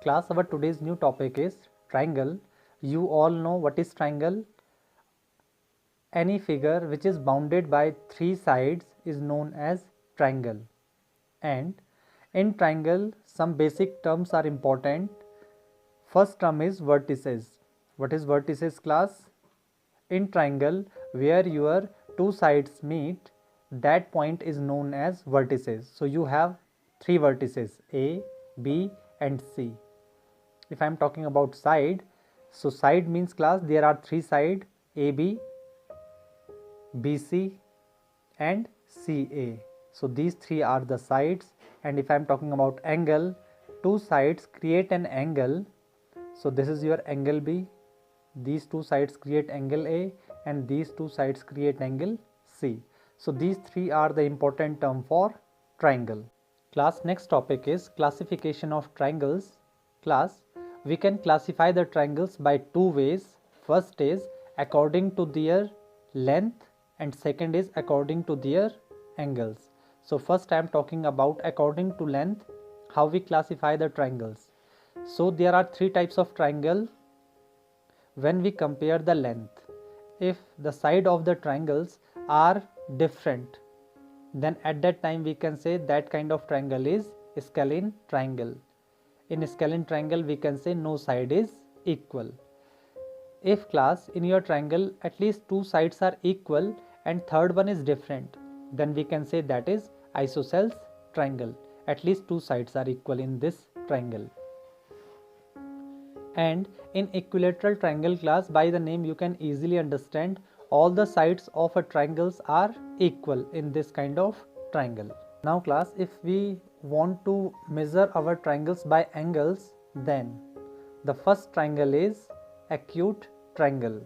Class, our today's new topic is triangle. You all know what is triangle. Any figure which is bounded by three sides is known as triangle. And in triangle, some basic terms are important. First term is vertices. What is vertices, class? In triangle, where your two sides meet, that point is known as vertices. So you have three vertices, A, B and C. If I am talking about side, so side means, class, there are three sides, AB, BC and CA. So these three are the sides. And if I am talking about angle, two sides create an angle. So this is your angle B, these two sides create angle A and these two sides create angle C. So these three are the important term for triangle. Class, next topic is classification of triangles. Class, we can classify the triangles by two ways. First is according to their length and second is according to their angles. So first I am talking about according to length, how we classify the triangles. So there are three types of triangle when we compare the length. If the side of the triangles are different, then at that time we can say that kind of triangle is scalene triangle. In scalene triangle we can say no side is equal. If, class, in your triangle at least two sides are equal and third one is different, then we can say that is isosceles triangle. At least two sides are equal in this triangle. And in equilateral triangle, class, by the name you can easily understand all the sides of a triangles are equal in this kind of triangle. Now, class, if we want to measure our triangles by angles, then the first triangle is acute triangle.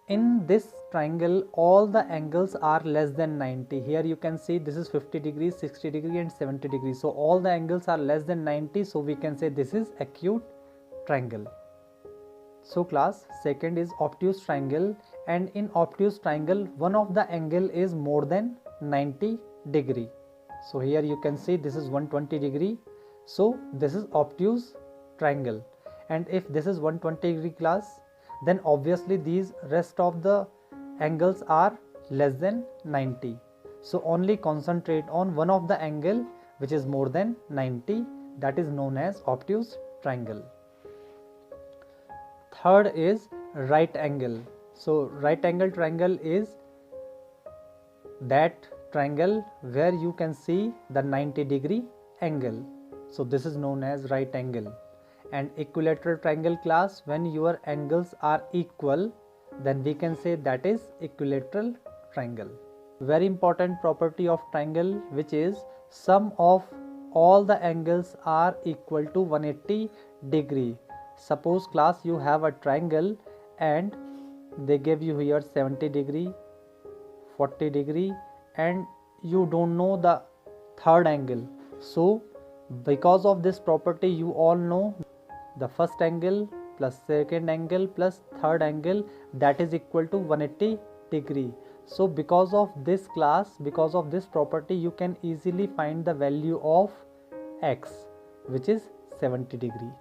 In this triangle all the angles are less than 90. Here you can see this is 50 degrees, 60 degrees and 70 degrees. So all the angles are less than 90. So we can say this is acute triangle. So, class, second is obtuse triangle, and in obtuse triangle one of the angle is more than 90 degree. So here you can see this is 120 degree. So this is obtuse triangle. And if this is 120 degree, class, then obviously these rest of the angles are less than 90. So only concentrate on one of the angle which is more than 90, that is known as obtuse triangle. Third is right angle. So right angle triangle is that triangle where you can see the 90 degree angle. So this is known as right angle. And equilateral triangle, class, when your angles are equal, then we can say that is equilateral triangle. Very important property of triangle, which is sum of all the angles are equal to 180 degree. Suppose, class, you have a triangle and they give you here 70 degree, 40 degree and you don't know the third angle. So because of this property you all know the first angle plus second angle plus third angle, that is equal to 180 degree. So because of this, class, because of this property you can easily find the value of x, which is 70 degree.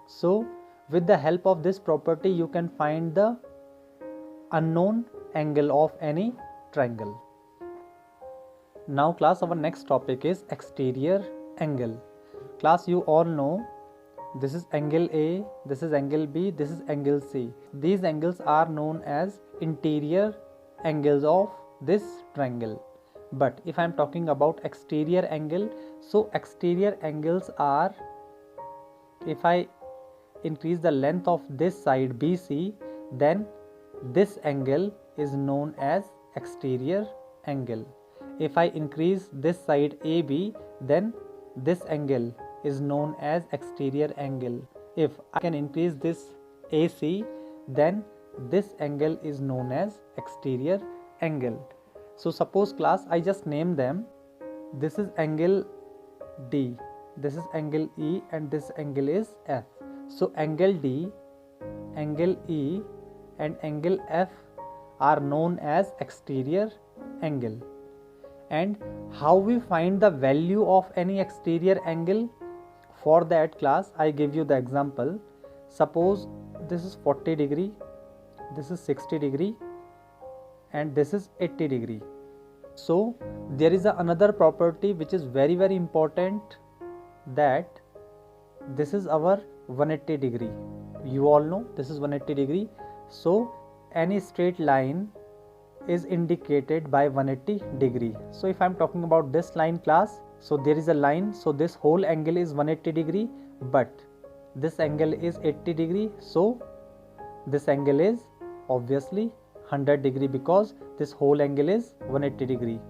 So with the help of this property you can find the unknown angle of any triangle. Now, class, our next topic is exterior angle. Class, you all know this is angle A, this is angle B, this is angle C. These angles are known as interior angles of this triangle. But if I am talking about exterior angle, so exterior angles are, if I increase the length of this side BC, then this angle is known as exterior angle. If I increase this side AB, then this angle is known as exterior angle. If I can increase this AC, then this angle is known as exterior angle. So suppose, class, I just name them. This is angle D, this is angle E and this angle is F. So angle D, angle E and angle F are known as exterior angle. And how we find the value of any exterior angle? For that class, I give you the example. Suppose this is 40 degree, this is 60 degree, and this is 80 degree. So there is another property which is very important, that this is our 180 degree. You all know this is 180 degree. So any straight line is indicated by 180 degree. So if I am talking about this line, class, so there is a line, so this whole angle is 180 degree, but this angle is 80 degree, so this angle is obviously 100 degree, because this whole angle is 180 degree.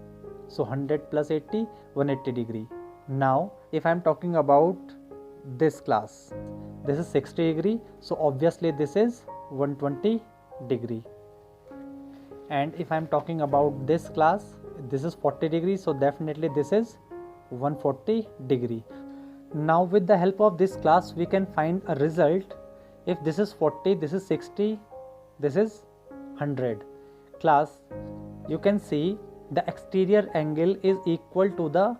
So 100 plus 80, 180 degree. Now if I am talking about this class, this is 60 degree, so obviously this is 120 degree. And if I am talking about this class, this is 40 degree, so definitely this is 140 degree. Now with the help of this class, we can find a result. If this is 40, this is 60, this is 100. Class, you can see the exterior angle is equal to the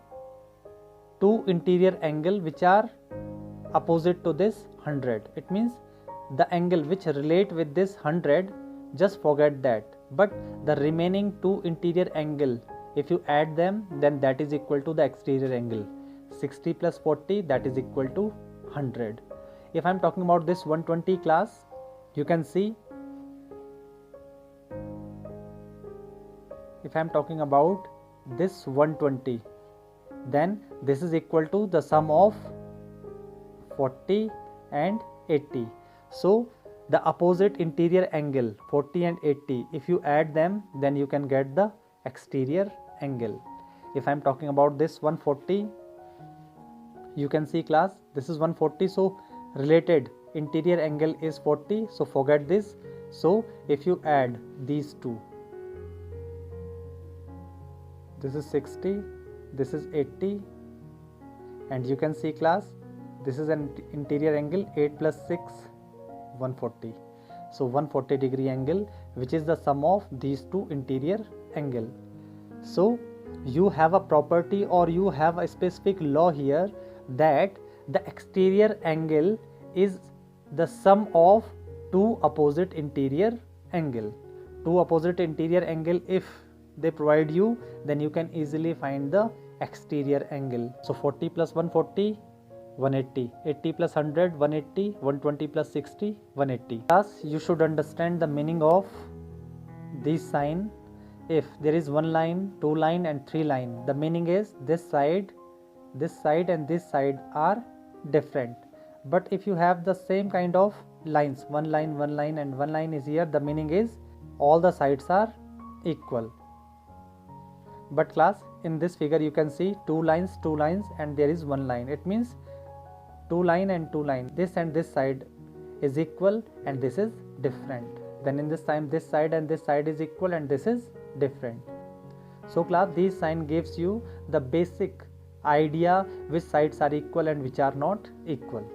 two interior angle which are opposite to this 100. It means the angle which relate with this 100, just forget that. But the remaining two interior angle, if you add them, then that is equal to the exterior angle. 60 plus 40, that is equal to 100. If I am talking about this 120 class, you can see, if I am talking about this 120, then this is equal to the sum of 40 and 80. So the opposite interior angle 40 and 80, if you add them, then you can get the exterior angle. If I am talking about this 140, you can see, class, this is 140, so related interior angle is 40, so forget this. So if you add these two, this is 60, this is 80, and you can see, class, this is an interior angle 8 plus 6, 140. So 140 degree angle, which is the sum of these two interior angle. So you have a property, or you have a specific law here, that the exterior angle is the sum of two opposite interior angle. Two opposite interior angle, if they provide you, then you can easily find the exterior angle. So 40 plus 140, 180, 80 plus 100, 180, 120 plus 60, 180. Thus, you should understand the meaning of this sign. If there is one line, two line and three line, the meaning is this side and this side are different. But if you have the same kind of lines, one line and one line is here, the meaning is all the sides are equal. But class, in this figure you can see two lines and there is one line. It means two line and two line, this and this side is equal and this is different. Then in this time, this side and this side is equal and this is different. So class, this sign gives you the basic idea which sides are equal and which are not equal.